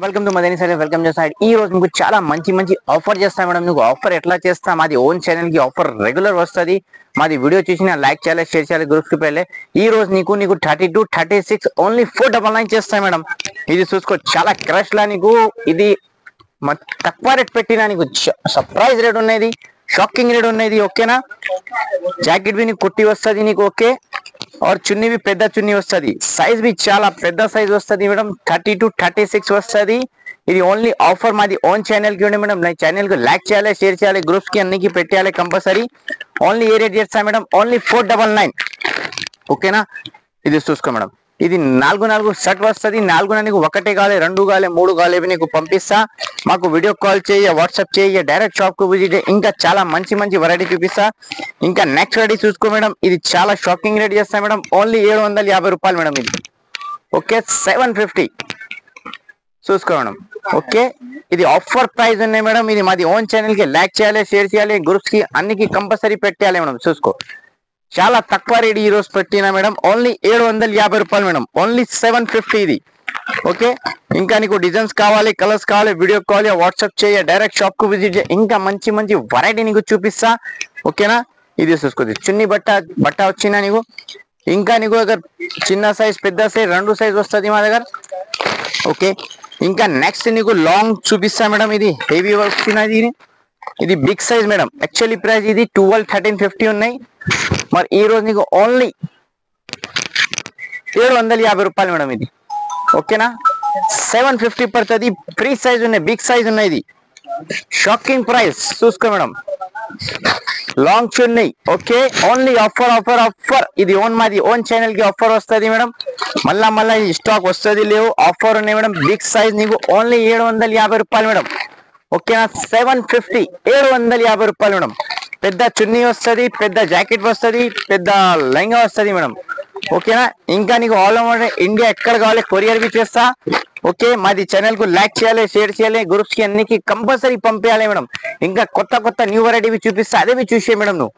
Welcome to Madani sorry welcome చేస్తాను. ఈ రోజు మీకు చాలా మంచి మంచి ఆఫర్ చేస్తాను మేడం. మీకు ఆఫర్ ఎట్లా చేస్తా, మాది ఓన్ ఛానల్ కి ఆఫర్ రెగ్యులర్ వస్తుంది. మాది వీడియో చూసి లైక్ చేయాలి, షేర్ చేయాలి, గ్రూప్స్ కి వెళ్ళి ఈ రోజు నీకు 32 36 ఓన్లీ 499 చేస్తాను మేడం. ఇది చూసుకో, చాలా క్రష్ లా నీకు ఇది తక్కువ రేట్ పెట్టినా నీకు సర్ప్రైజ్ రేట్ ఉన్నది, షాకింగ్ రేట్ ఉన్నది. ఓకేనా, జాకెట్ भी నీకు కుట్టి వస్తుంది నీకు. ఓకే, और చున్నీ भी పెద్ద చున్నీ వస్తుంది. సైజ్ भी చాలా పెద్ద సైజ్ వస్తుంది మేడం. 32 36 వస్తుంది. ఇది ఓన్లీ ఆఫర్ మాది ఓన్ ఛానల్ కి ఉండే మేడం. నా ఛానల్ కు లైక్ చేయాలి, షేర్ చేయాలి, గ్రూప్స్ కి అన్నికి పెట్టాలి కంపల్సరీ. ఓన్లీ ఏ రేట్ చేస్తా మేడం, ఓన్లీ 499. ఓకేనా, ఇది చూసుకో మేడం. ఇది 4 షర్ట్ వస్తుంది. 4 నీకు ఒకటే కావాలి, 2 కావాలి, 3 కావాలి నీకు పంపిస్తా. మాకు వీడియో కాల్ చేయ, వాట్సాప్ చేయ, డైరెక్ట్ షాప్ కు విజిట్. ఇంకా చాలా మంచి మంచి వెరైటీ చూపిస్తా. ఇంకా నెక్స్ట్ వెరైటీ చూసుకో మేడం. ఇది చాలా షాకింగ్ రేట్ చేస్తా మేడం. ఓన్లీ 750 రూపాయలు మేడం ఇది. ఓకే, 750 చూసుకో మేడం. ఓకే, ఇది ఆఫర్ ప్రైస్ ఉన్నాయి మేడం. ఇది మాది ఓన్ ఛానల్ కి లైక్ చేయాలి, షేర్ చేయాలి, గ్రూప్స్ కి అన్నికి కంపల్సరీ పెట్టాలి మేడం. చూసుకో, చాలా తక్కువ రేట్ ఈ రోజు పెట్టినా మేడం. ఓన్లీ 750 రూపాయలు మేడం. ఓన్లీ 750 ఇది. ఓకే, ఇంకా నీకు డిజైన్స్ కావాలి, కలర్స్ కావాలి, వీడియో కాల్ వాట్సాప్ చేయ, డైరెక్ట్ షాప్ కు విజిట్ చేయ. ఇంకా మంచి మంచి వెరైటీ నీకు చూపిస్తా. ఓకేనా, ఇది చూసుకోవచ్చు. చున్నీ బట్ట వచ్చినా నీకు. ఇంకా నీకు అగర్ చిన్న సైజ్, పెద్ద సైజ్, 2 సైజ్ వస్తుంది మా దగ్గర. ఓకే, ఇంకా నెక్స్ట్ నీకు లాంగ్ చూపిస్తా మేడం. ఇది హెవీ వచ్చినది, ఇది big size madam. Actually price ఇది 12 1350 ఉన్నాయి. మరి ఈ రోజు నీకు ఓన్లీ 750 రూపాయలు మేడం ఇది. ఓకేనా, 750 పడుతుంది. ఫ్రీ సైజ్ ఉన్నాయి, బిగ్ సైజ్ ఉన్నాయి. ఇది షాకింగ్ ప్రైస్ చూసుకో మేడం. లాంగ్ చున్నీ. Okay, only offer offer offer. ఇది మాది ఓన్ ఛానల్ కి ఆఫర్ వస్తుంది మేడం. మళ్ళా స్టాక్ వస్తుంది లేవు, ఆఫర్ ఉన్నాయి మేడం. బిగ్ సైజ్ నీకు ఓన్లీ 750 రూపాయలు మేడం. ఓకేనా, 750 750 రూపాయలు మేడం. పెద్ద చున్నీ వస్తుంది, పెద్ద జాకెట్ వస్తుంది, పెద్ద లెహంగా వస్తుంది మేడం. ఓకేనా, ఇంకా నీకు ఆల్ ఓవర్ ఇండియా ఎక్కడ కావాలి కొరియర్ బి చేస్తా. ఓకే, మాది ఛానల్ కు లైక్ చేయాలి, షేర్ చేయాలి, గ్రూప్స్ కి అన్నికి కంపల్సరీ పంపించాలి మేడం. ఇంకా కొత్త న్యూ వెరైటీ చూపిస్తా, అదే చూసే మేడం. నువ్వు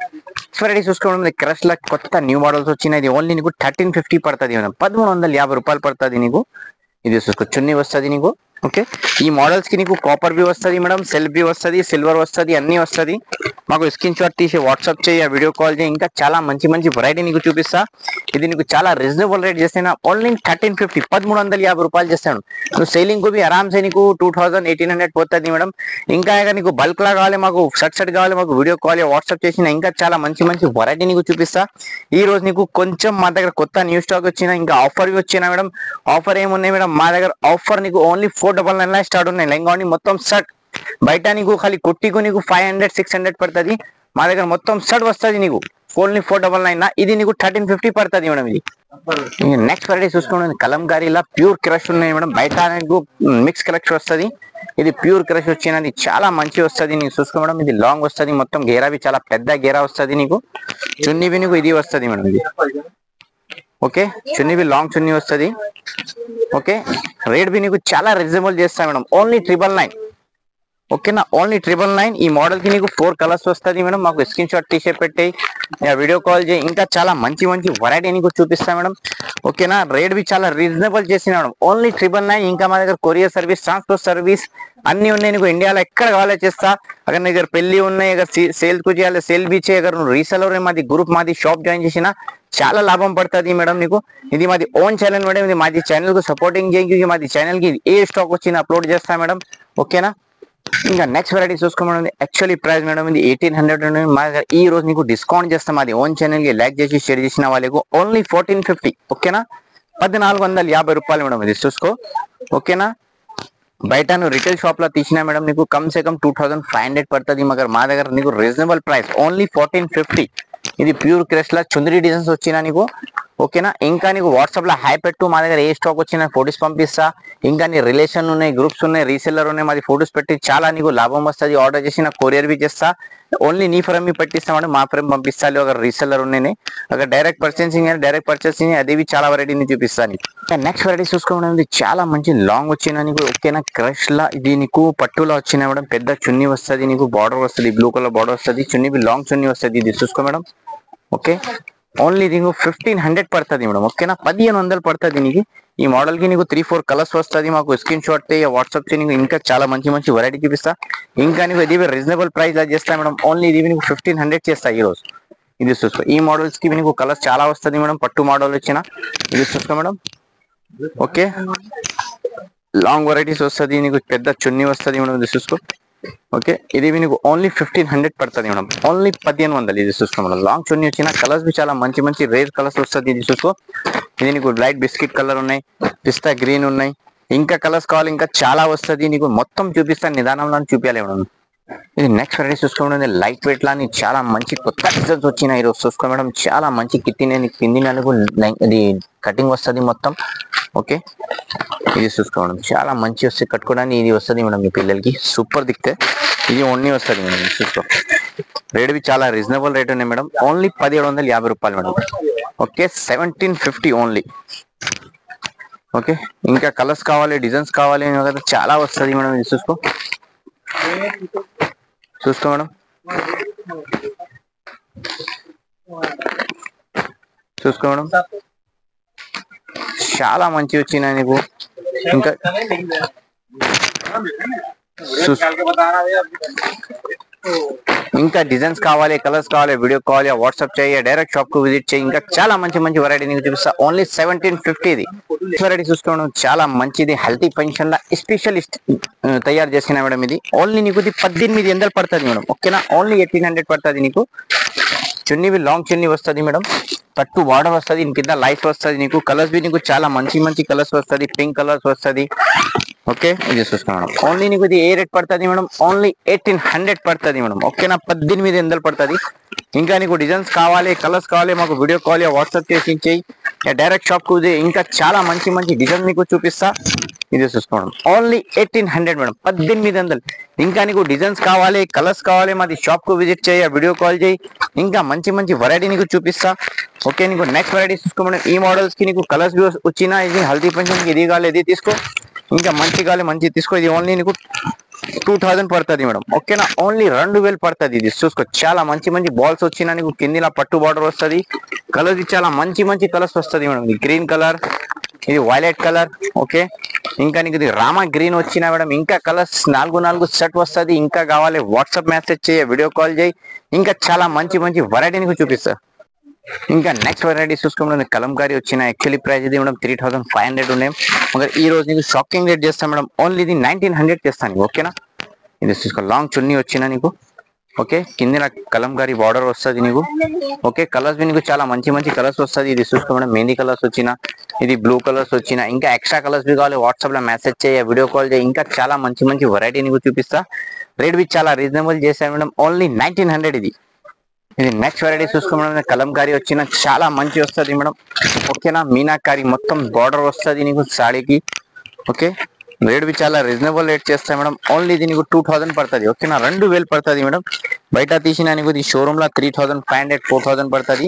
వెరైటీ చూసుకోవడం క్రష్ లా కొత్త న్యూ మోడల్స్ వచ్చినాయి. ఓన్లీ నీకు 1350 పడుతుంది మేడం. 1350 రూపాయలు పడుతుంది నీకు. ఇది చూసుకో, చున్నీ వస్తుంది నీకు. ఓకే, ఈ మోడల్స్ కి నీకు కాపర్ బి వస్తుంది మేడం, సెల్ఫ్ బి వస్తుంది, సిల్వర్ వస్తుంది, అన్ని వస్తుంది. మాకు స్క్రీన్ షాట్ తీసి వాట్సాప్ చేయ, వీడియో కాల్ చేయి. ఇంకా చాలా మంచి మంచి వెరైటీ నీకు చూపిస్తా. ఇది నీకు చాలా రీజనబుల్ రేట్ చేస్తాను. ఓన్లీ 1350 1350 రూపాయలు చేస్తాను. నువ్వు సేలింగ్ కు ఆరామ్సే నీకు 2000 1800 పోతుంది మేడం. ఇంకా నీకు బల్క్ లా కావాలి, మాకు షర్ట్ కావాలి, మాకు వీడియో కాల్ వాట్సాప్ చేసిన ఇంకా చాలా మంచి మంచి వెరైటీ నీకు చూపిస్తా. ఈ రోజు నీకు కొంచెం మా దగ్గర కొత్త న్యూ స్టాక్ వచ్చిన, ఇంకా ఆఫర్ వచ్చినా మేడం. ఆఫర్ ఏమున్నాయి మేడం మా దగ్గర? ఆఫర్ నీకు ఓన్లీ 499 స్టార్ట్ ఉన్నాయి. లెంగా మొత్తం షర్ట్. బయట నీకు ఖాళీ కుట్టికు నీకు 500 600 పడుతుంది. మా దగ్గర మొత్తం షర్ట్ వస్తుంది నీకు ఓన్లీ 499. ఇది నీకు 1350 పడుతుంది మేడం. ఇది నెక్స్ట్ వెరైటీ చూసుకోండి. కలంకారీలా ప్యూర్ క్రష్ ఉన్నాయి మేడం. బయట నీకు మిక్స్ కలెక్షన్ వస్తుంది. ఇది ప్యూర్ క్రష్ వచ్చినది, చాలా మంచి వస్తుంది. నీకు చూసుకో మేడం. ఇది లాంగ్ వస్తుంది, మొత్తం గేరావి చాలా పెద్ద గేరా వస్తుంది నీకు. చున్నీవి నీకు ఇది వస్తుంది మేడం. ఇది ఓకే, చున్నీవి లాంగ్ చున్నీ వస్తుంది. ఓకే, రేట్ బి నీకు చాలా రీజనబుల్ చేస్తా మేడం. ఓన్లీ 999. ఓకేనా, ఓన్లీ 999. ఈ మోడల్ కి నీకు 4 కలర్స్ వస్తుంది మేడం. మాకు స్క్రీన్ షాట్ తీసే పెట్టాయి, వీడియో కాల్ చేయి. ఇంకా చాలా మంచి మంచి వెరైటీ నీకు చూపిస్తా మేడం. ఓకేనా, రేట్ బి చాలా రీజనబుల్ చేసిన మేడం. ఓన్లీ 999. ఇంకా మా దగ్గర కొరియర్ సర్వీస్, ట్రాన్స్పోర్ట్ సర్వీస్ అన్ని ఉన్నాయి నీకు. ఇండియాలో ఎక్కడ కావాలో చేస్తా. అక్కడ నీ దగ్గర పెళ్లి ఉన్నాయి, అక్కడ సేల్ కు చేయాలి, సేల్ బి చేయ. నువ్వు రీసెలర్ మాది గ్రూప్, మాది షాప్ జాయిన్ చేసిన చాలా లాభం పడుతుంది మేడం నీకు. ఇది మాది ఓన్ ఛానల్ మేడం. ఇది మాది ఛానల్ కు సపోర్టింగ్ చేయి. మాది ఛానల్ కి ఏ స్టాక్ వచ్చినా అప్లోడ్ చేస్తా మేడం. ఓకేనా, ఇంకా నెక్స్ట్ వెరైటీ చూసుకోమడం. యాక్చువల్లీ ప్రైస్ మేడం ఇది 1800. మా దగ్గర ఈ రోజు నీకు డిస్కౌంట్ చేస్తాం. అది ఓన్ ఛానల్ కి లైక్ చేసి షేర్ చేసిన వాళ్ళకు ఓన్లీ 1450. ఓకేనా, 1450 రూపాయలు మేడం. ఇది చూసుకో. ఓకేనా, బయట నువ్వు రిటైల్ షాప్ లో తీసినా మేడం నీకు కమ్ సే కమ్ 2500 పడుతుంది. మగర్ మా దగ్గర నీకు రీజనబుల్ ప్రైస్ ఓన్లీ 1450. ఇది ప్యూర్ క్రష్ లా చుందరి డిజైన్స్ వచ్చినా నీకు. ఓకేనా, ఇంకా నీకు వాట్సాప్ లో హాయ్ పెట్టు. మా దగ్గర ఏ స్టాక్ వచ్చినా ఫొటోస్ పంపిస్తా. ఇంకా నీ రిలేషన్ ఉన్నాయి, గ్రూప్స్ ఉన్నాయి, రీసెల్లర్ ఉన్నాయి, మాది ఫొటోస్ పెట్టి చాలా నీకు లాభం వస్తుంది. ఆర్డర్ చేసి నాకు కొరియర్ బి చేస్తా. ఓన్లీ నీ ఫ్రేమ్ పెట్టిస్తామంటే మా ఫ్రేమ్ పంపిస్తా. అక్కడ రీసెల్లర్ ఉన్నాయి, అక్కడ డైరెక్ట్ పర్చేసింగ్ అది చాలా వెరైటీని చూపిస్తాను. నెక్స్ట్ వెరైటీ చూసుకోవడం. చాలా మంచి లాంగ్ వచ్చిన నీకు. ఓకేనా, క్రష్ లా ఇది నీకు పట్టులా వచ్చిన మేడం. పెద్ద చున్నీ వస్తుంది నీకు, బార్డర్ వస్తుంది, బ్లూ కలర్ బార్డర్ వస్తుంది. చున్నీ లాంగ్ చున్నీ వస్తుంది. ఇది చూసుకో మేడం. ఓకే, ఓన్లీ నీకు 1500 పడుతుంది మేడం. ఓకేనా, 1500 పడుతుంది నీకు. ఈ మోడల్ కి నీకు 3-4 కలర్స్ వస్తుంది. మాకు స్క్రీన్ షాట్ వాట్సాప్ చే నీకు ఇంకా చాలా మంచి మంచి వెరైటీ చూపిస్తా. ఇంకా నీకు ఇది రీజనబుల్ ప్రైస్ లా చేస్తా మేడం. ఓన్లీ ఇది నీకు 1500 చేస్తా ఈ రోజు. ఇది చూసుకో, ఈ మోడల్స్ కి నీకు కలర్స్ చాలా వస్తుంది మేడం. పట్టు మోడల్ వచ్చిన ఇది చూసుకో మేడం. ఓకే, లాంగ్ వెరైటీస్ వస్తుంది, నీకు పెద్ద చున్నీ వస్తుంది మేడం. ఇది చూసుకో. ఓకే, ఇది నీకు ఓన్లీ 1500 పడుతుంది మేడం. ఓన్లీ 1500 ఇది చూసుకో మేడం. లాంగ్ చున్నీ వచ్చిన కలర్స్ చాలా మంచి మంచి రేర్ కలర్స్ వస్తుంది. ఇది చూసుకో, ఇది నీకు లైట్ బిస్కెట్ కలర్ ఉన్నాయి, పిస్తా గ్రీన్ ఉన్నాయి, ఇంకా కలర్స్ కావాలి, ఇంకా చాలా వస్తుంది. నీకు మొత్తం చూపిస్తాను, నిదానంలో చూపించాలి మేడం. ఇది నెక్స్ట్ వెరైటీ చూసుకోండి. లైట్ వెయిట్ లాని చాలా మంచి కొత్త డిజైన్స్ వచ్చినాయి ఈరోజు చూసుకో మేడం. చాలా మంచి కింది నెలకు ఇది కటింగ్ వస్తుంది మొత్తం. ఓకే, ఇది చూసుకోవడం చాలా మంచి వస్తుంది, కట్టుకోవడానికి ఇది వస్తుంది మేడం. మీ పిల్లలకి సూపర్ దిక్తే ఇది ఓన్లీ వస్తుంది మేడం. చూసుకో, రేట్ బి చాలా రీజనబుల్ రేట్ ఉన్నాయి మేడం. ఓన్లీ 1750 రూపాయలు మేడం. Okay, 1750 only. ఓకే, ఇంకా కలర్స్ కావాలి, డిజైన్స్ కావాలి కదా, చాలా వస్తుంది మేడం. ఇది చూసుకో మేడం. చూసుకో మేడం, చాలా మంచి వచ్చినాయి నీకు. ఇంకా ఇంకా డిజైన్స్ కావాలి, కలర్స్ కావాలి, వీడియో కాల్ వాట్సాప్ చేయ, డైరెక్ట్ షాప్ కు విజిట్ చేయి. ఇంకా చాలా మంచి మంచి వెరైటీ నీకు చూపిస్తా. ఓన్లీ 1750 ఇది వెరైటీ చూసుకోవడం చాలా మంచిది. హెల్తీ పెన్షన్ లా స్పెషలిస్ట్ తయారు చేసిన మేడం. ఇది ఓన్లీ నీకు 1800 పడుతుంది మేడం. ఓకేనా, ఓన్లీ 1800 పడుతుంది నీకు. చున్నీ లాంగ్ చున్నీ వస్తుంది మేడం. పట్టు బార్డర్ వస్తుంది, కింద లైఫ్ వస్తుంది నీకు. కలర్స్ బి నీకు చాలా మంచి మంచి కలర్స్ వస్తుంది, పింక్ కలర్స్ వస్తుంది. ఓకే, ఇది చూసుకోండి. ఓన్లీ నీకు ఇది ఏ రేట్ పడుతుంది మేడం? ఓన్లీ 1800 పడుతుంది మేడం. ఓకేనా, 1800 పడుతుంది. ఇంకా నీకు డిజైన్స్ కావాలి, కలర్స్ కావాలి, మాకు వీడియో కాల్ వాట్సాప్ చేసి ఇచ్చేయి, డైరెక్ట్ షాప్ కు ఇంకా చాలా మంచి మంచి డిజైన్ మీకు చూపిస్తా. ఇది చూసుకోండి. Only 1800 madam, 1800. ఇంకా నీకు డిజైన్స్ కావాలి, కలర్స్ కావాలి, మాది షాప్ కు విజిట్ చేయ, వీడియో కాల్ చేయి, ఇంకా మంచి మంచి వెరైటీ నీకు చూపిస్తా. ఓకే, నీకు నెక్స్ట్ వెరైటీ చూసుకోమని ఈ మోడల్స్ కి నీకు కలర్స్ వచ్చినా, ఇది హల్దీ ఫంక్షన్ కి ఇది కావాలి, ఇది తీసుకో. ఇంకా మంచి కావాలి, మంచి తీసుకో. ఇది ఓన్లీ నీకు 2000 పడుతుంది మేడం. ఓకేనా, ఓన్లీ 2000 పడుతుంది. ఇది చూసుకో, చాలా మంచి మంచి బాల్స్ వచ్చినా నీకు. కిందిలా పట్టు బార్డర్ వస్తుంది, కలర్స్ చాలా మంచి మంచి కలర్స్ వస్తుంది మేడం. ఇది గ్రీన్ కలర్, ఇది వైలెట్ కలర్. ఓకే, ఇంకా నీకు ఇది రామా గ్రీన్ వచ్చినా మేడం. ఇంకా కలర్స్ 4 సెట్ వస్తుంది. ఇంకా కావాలి వాట్సాప్ మెసేజ్ చేయ, వీడియో కాల్ చేయి. ఇంకా చాలా మంచి మంచి వెరైటీ నీకు చూపిస్తా. ఇంకా నెక్స్ట్ వెరైటీ చూసుకోండి. కలంకారీ వచ్చిన యాక్చువల్లీ ప్రైస్ ఇది మేడం 3500 ఉన్నాయి. మगर ఈ రోజు నీకు షాకింగ్ రేట్ చేస్తాను మేడం. ఓన్లీ ఇది 1900 చేస్తాను. ఓకేనా, ఇది చూసుకో, లాంగ్ చున్నీ వచ్చిన నీకు. ఓకే, కింద కలంకారీ బార్డర్ వస్తుంది నీకు. ఓకే, కలర్స్ నీకు చాలా మంచి మంచి కలర్స్ వస్తుంది. ఇది చూసుకో మేడం, మెహందీ కలర్స్ వచ్చిన, ఇది బ్లూ కలర్స్ వచ్చిన, ఇంకా ఎక్స్ట్రా కలర్స్ బి కావాలి, వాట్సాప్ లో మెసేజ్ చేయ, వీడియో కాల్ చేయ. ఇంకా చాలా మంచి మంచి వెరైటీ నీకు చూపిస్తా. రేట్ బి చాలా రీజనబుల్ చేశాను మేడం. ఓన్లీ 1900 ఇది. ఇది నెక్స్ట్ వెరైటీ చూసుకోమడం కలంకారీ వచ్చిన చాలా మంచి వస్తుంది మేడం. ఓకేనా, మీనాకారి మొత్తం బార్డర్ వస్తుంది నీకు సాడీకి. ఓకే, రేట్ బి చాలా రీజనబుల్ రేట్ చేస్తాయి మేడం. ఓన్లీ ఇది నీకు 2000 పడుతుంది. ఓకేనా, 2000 పడుతుంది మేడం. బయట తీసిన నీకు ఈ షోరూమ్ లో 3500 4000 పడుతుంది.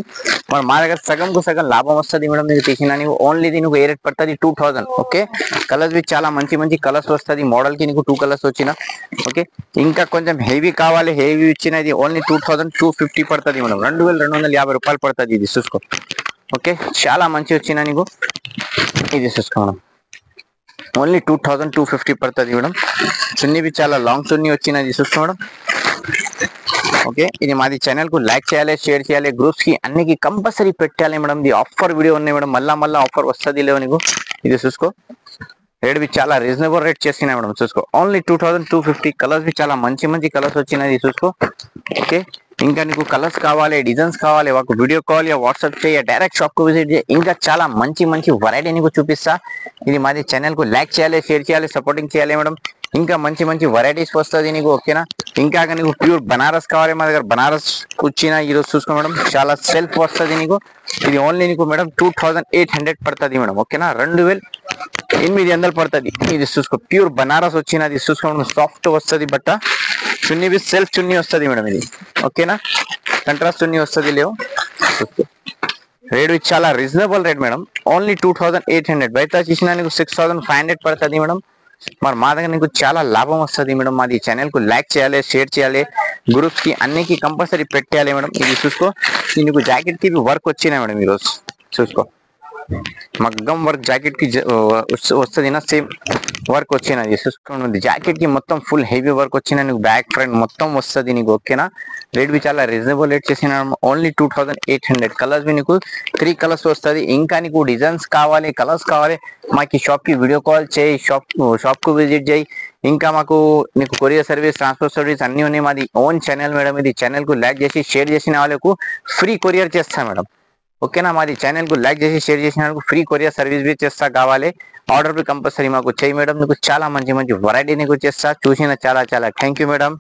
మరి మా దగ్గర సగం కు సగం లాభం వస్తుంది మేడం. నీకు తీసిన నీకు ఓన్లీ ఇది నీకు ఏ రేట్ పడుతుంది? 2000. ఓకే, కలర్స్ బి చాలా మంచి మంచి కలర్స్ వస్తుంది. మోడల్ కి నీకు 2 కలర్స్ వచ్చిన. ఓకే, ఇంకా కొంచెం హెవీ కావాలి, హెవీ ఇచ్చినది ఓన్లీ 2250 పడుతుంది మేడం. 2250 రూపాయలు పడుతుంది. ఇది చూసుకో. ఓకే, చాలా మంచి వచ్చిన నీకు. ఇది చూసుకో మేడం, ఓన్లీ 2250 పడుతుంది మేడం. చున్నీ బి చాలా లాంగ్ చున్నీ వచ్చినది చూసుకో మేడం. ఓకే, ఇది మాది ఛానల్ కు లైక్ చేయాలి, షేర్ చేయాలి, గ్రూప్స్ కి అన్నికి కంపల్సరీ పెట్టాలి మేడం. ఇది ఆఫర్ వీడియో ఉన్నాయి మేడం, మళ్ళా ఆఫర్ వస్తుంది లేవు నీకు. ఇది చూసుకో, రేట్ బి చాలా రీజనబుల్ రేట్ చేసినా మేడం. చూసుకో, ఓన్లీ 2250. కలర్స్ బి చాలా మంచి మంచి కలర్స్ వచ్చినాయి చూసుకో. ఓకే, ఇంకా నీకు కలర్స్ కావాలి, డిజైన్స్ కావాలి, ఒక వీడియో కాల్ వాట్సాప్ చేయ, డైరెక్ట్ షాప్ కు విజిట్ చేయ. ఇంకా చాలా మంచి మంచి వెరైటీ నీకు చూపిస్తా. ఇది మాది ఛానల్ కు లైక్ చేయాలి, షేర్ చేయాలి, సపోర్టింగ్ చేయాలి మేడం. ఇంకా మంచి మంచి వెరైటీస్ వస్తుంది నీకు. ఓకేనా, ఇంకా నీకు ప్యూర్ బనారస్ కావాలి, మా దగ్గర బనారస్ వచ్చిన ఈరోజు చూసుకో మేడం. చాలా సెల్ఫ్ వస్తుంది నీకు. ఇది ఓన్లీ నీకు మేడం 2800 పడుతుంది మేడం. ఓకేనా, 2800 పడుతుంది. ఇది చూసుకో, ప్యూర్ బనారస్ వచ్చినది చూసుకో మేడం. సాఫ్ట్ వస్తుంది బట్ట. చున్నీ బి సెల్ఫ్ చున్నీ వస్తుంది మేడం ఇది. ఓకేనా, కంట్రాస్ట్ చున్నీ వస్తుంది లేవు. రేట్ చాలా రీజనబుల్ రేట్ మేడం. ఓన్లీ 2800. బయట చూసినా నీకు 6500 పడుతుంది మేడం. మరి మా దగ్గర నీకు చాలా లాభం వస్తుంది మేడం. మాది ఛానల్ కు లైక్ చేయాలి, షేర్ చేయాలి, గ్రూప్స్ కి అన్నికి కంపల్సరీ పెట్టాలి మేడం. ఇది చూసుకో, నీకు జాకెట్ కి వర్క్ వచ్చినాయి మేడం ఈరోజు చూసుకో. మగ్గం వర్క్ జాకెట్ కి వస్తుంది నా సేమ్ వర్క్ వచ్చినది చూసుకోండి జాకెట్ కి మొత్తం ఫుల్ హెవీ వర్క్ వచ్చిన నీకు బ్యాక్ ఫ్రంట్ మొత్తం వస్తుంది నీకు ఓకేనా రేట్ బి చాలా రీజనబుల్ రేట్ చేసిన ఓన్లీ 2800 కలర్స్ బి నీకు 3 కలర్స్ వస్తుంది ఇంకా నీకు డిజైన్స్ కావాలి కలర్స్ కావాలి మాకు షాప్ కి వీడియో కాల్ చేయి షాప్ కు విజిట్ చేయి ఇంకా మాకు నీకు కొరియర్ సర్వీస్ ట్రాన్స్పోర్ట్ సర్వీస్ అన్ని ఉన్నాయి మాది ఓన్ ఛానల్ మేడం ఇది ఛానల్ కు లైక్ చేసి షేర్ చేసిన వాళ్ళకు ఫ్రీ కొరియర్ చేస్తాం మేడం ఓకేనా మాది ఛానల్ కు లైక్ చేసి షేర్ చేసిన వాళ్ళకు ఫ్రీ కొరియర్ సర్వీస్ బి చేస్తా కావాలి ఆర్డర్ బి కంపల్సరీ మాకు చేయి మేడం నీకు చాలా మంచి మంచి వెరైటీ నీకు చేస్తా చూసిన చాలా థ్యాంక్ యూ మేడం